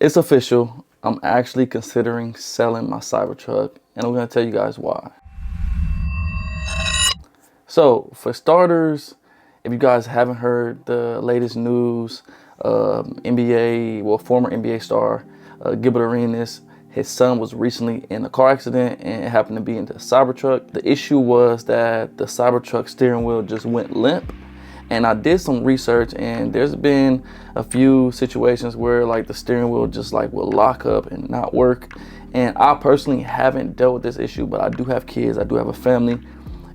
It's official. I'm actually considering selling my Cybertruck, and I'm going to tell you guys why. So, for starters, if you guys haven't heard the latest news, former NBA star Gilbert Arenas, his son was recently in a car accident and it happened to be in the Cybertruck. The issue was that the Cybertruck steering wheel just went limp. And I did some research, and there's been a few situations where like the steering wheel just like will lock up and not work. And I personally haven't dealt with this issue, but I do have kids, I do have a family,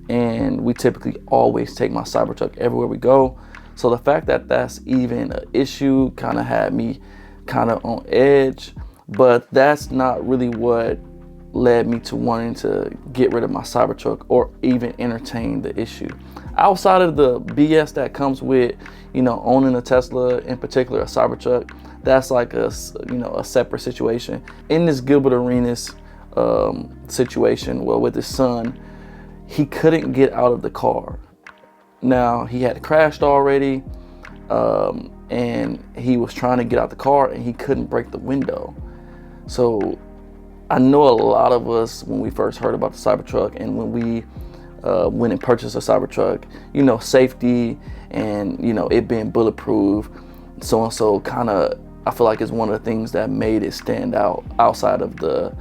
and we typically always take my Cybertruck everywhere we go. So the fact that that's even an issue kind of had me kind of on edge, but that's not really what led me to wanting to get rid of my Cybertruck or even entertain the issue. Outside of the BS that comes with, owning a Tesla, in particular a Cybertruck, that's like a separate situation. In this Gilbert Arenas situation, with his son, he couldn't get out of the car. Now, he had crashed already, and he was trying to get out the car and he couldn't break the window. So I know a lot of us, when we first heard about the Cybertruck and when we went and purchased a Cybertruck, safety and, it being bulletproof, so and so kind of, I feel like it's one of the things that made it stand out outside of the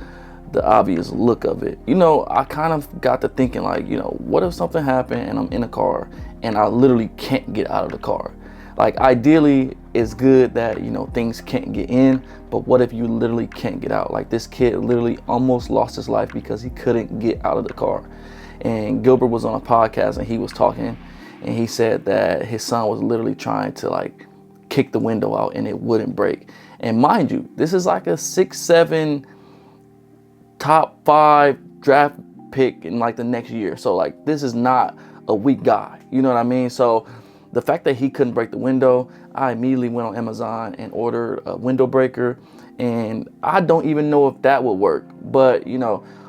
obvious look of it. I kind of got to thinking like, what if something happened and I'm in a car and I literally can't get out of the car? Like, ideally, it's good that, things can't get in, but what if you literally can't get out? Like, this kid literally almost lost his life because he couldn't get out of the car. And Gilbert was on a podcast and he was talking, and he said that his son was literally trying to like kick the window out and it wouldn't break. And mind you, this is like a 6'7", top 5 draft pick in like the next year. So like, this is not a weak guy, you know what I mean? So the fact that he couldn't break the window, I immediately went on Amazon and ordered a window breaker, and I don't even know if that would work, but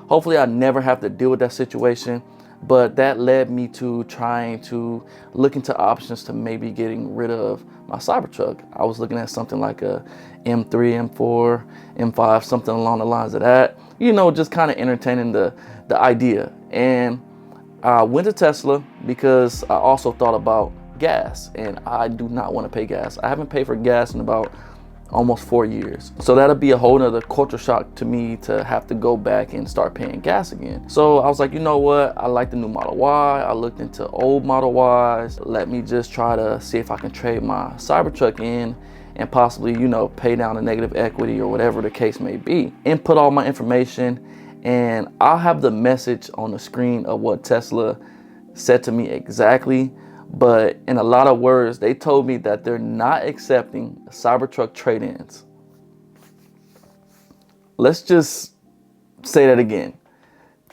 hopefully I never have to deal with that situation. But that led me to trying to look into options to maybe getting rid of my Cybertruck. I was looking at something like a M3, M4, M5, something along the lines of that, just kind of entertaining the idea. And I went to Tesla because I also thought about gas, and I do not want to pay gas. I haven't paid for gas in about almost 4 years. So that'll be a whole nother culture shock to me to have to go back and start paying gas again. So I was like, you know what? I like the new Model Y. I looked into old Model Ys. Let me just try to see if I can trade my Cybertruck in and possibly, pay down the negative equity or whatever the case may be. Input all my information, and I'll have the message on the screen of what Tesla said to me exactly. But in a lot of words, they told me that they're not accepting Cybertruck trade-ins. Let's just say that again.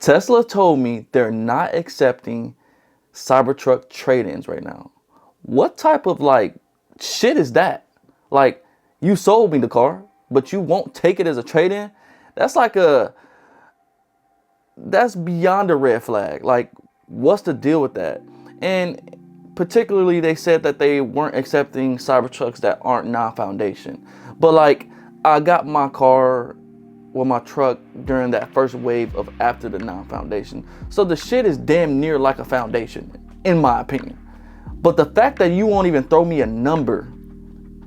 Tesla told me they're not accepting Cybertruck trade-ins right now. What type of like shit is that? Like, you sold me the car, but you won't take it as a trade-in? That's beyond a red flag. Like, what's the deal with that? And particularly, they said that they weren't accepting Cybertrucks that aren't non-foundation. But like, I got my car, my truck during that first wave of after the non-foundation. So the shit is damn near like a foundation, in my opinion. But the fact that you won't even throw me a number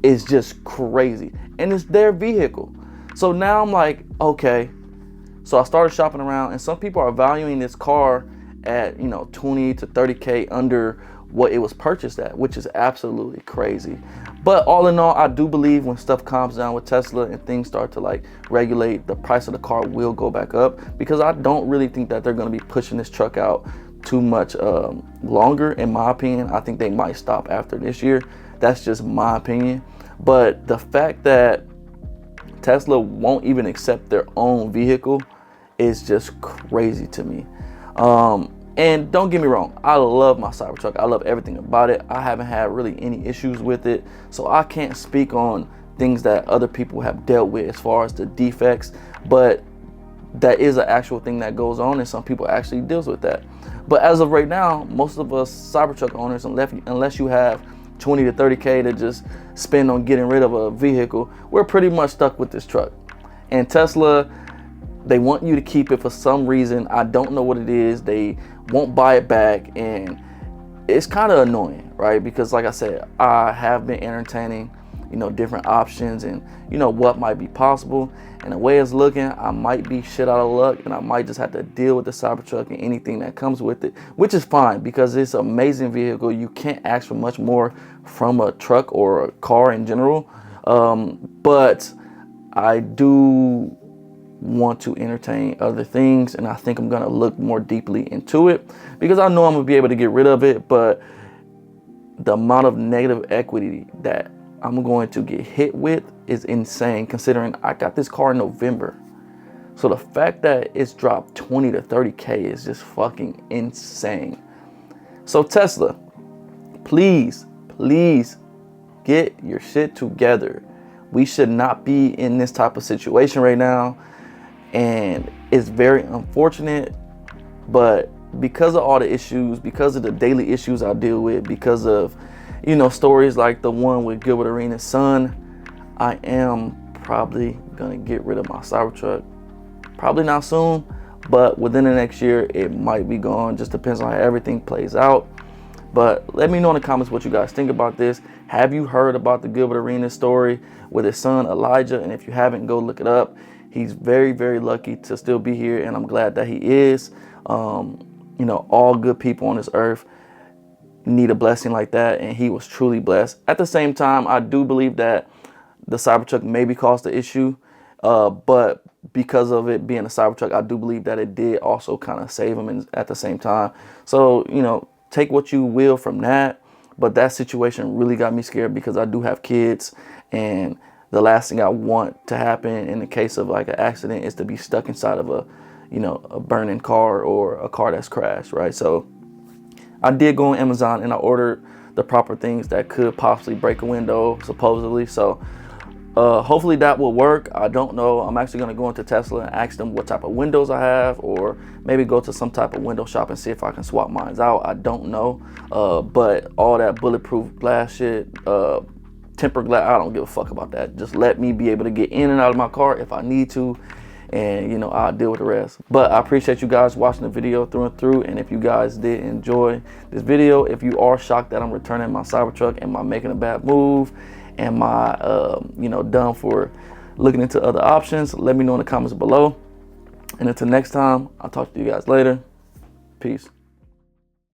is just crazy. And it's their vehicle. So now I'm like, okay. So I started shopping around, and some people are valuing this car at, 20 to 30K under what it was purchased at, which is absolutely crazy. But all in all, I do believe when stuff calms down with Tesla and things start to like regulate, the price of the car will go back up, because I don't really think that they're going to be pushing this truck out too much longer. In my opinion, I think they might stop after this year. That's just my opinion. But the fact that Tesla won't even accept their own vehicle is just crazy to me. And don't get me wrong, I love my Cybertruck. I love everything about it. I haven't had really any issues with it. So I can't speak on things that other people have dealt with as far as the defects, but that is an actual thing that goes on, and some people actually deals with that. But as of right now, most of us Cybertruck owners, unless you have 20 to 30K to just spend on getting rid of a vehicle, we're pretty much stuck with this truck. And Tesla, they want you to keep it for some reason. I don't know what it is. They won't buy it back, and it's kind of annoying, right? Because like I said, I have been entertaining, different options and, what might be possible. And the way it's looking, I might be shit out of luck, and I might just have to deal with the Cybertruck and anything that comes with it, which is fine because it's an amazing vehicle. You can't ask for much more from a truck or a car in general. But I do want to entertain other things, and I think I'm gonna look more deeply into it because I know I'm gonna be able to get rid of it, but the amount of negative equity that I'm going to get hit with is insane, considering I got this car in November. So the fact that it's dropped 20 to 30K is just fucking insane. So Tesla, please get your shit together. We should not be in this type of situation right now. And it's very unfortunate, but because of all the issues, because of the daily issues I deal with, because of, stories like the one with Gilbert Arenas' son, I am probably gonna get rid of my Cybertruck. Probably not soon, but within the next year, it might be gone. Just depends on how everything plays out. But let me know in the comments what you guys think about this. Have you heard about the Gilbert Arenas story with his son, Elijah? And if you haven't, go look it up. He's very, very lucky to still be here, and I'm glad that he is. All good people on this earth need a blessing like that, and he was truly blessed. At the same time, I do believe that the Cybertruck maybe caused the issue, but because of it being a Cybertruck, I do believe that it did also kind of save him at the same time. So, take what you will from that, but that situation really got me scared because I do have kids, and the last thing I want to happen in the case of like an accident is to be stuck inside of a burning car or a car that's crashed, right? So I did go on Amazon and I ordered the proper things that could possibly break a window, supposedly. So hopefully that will work. I don't know. I'm actually going to go into Tesla and ask them what type of windows I have, or maybe go to some type of window shop and see if I can swap mine out. I don't know. But all that bulletproof glass shit, tempered glass, I don't give a fuck about that. Just let me be able to get in and out of my car if I need to, and I'll deal with the rest. But I appreciate you guys watching the video through and through, and if you guys did enjoy this video, if you are shocked that I'm returning my Cybertruck, am I making a bad move, am I done for looking into other options, let me know in the comments below. And until next time, I'll talk to you guys later. Peace.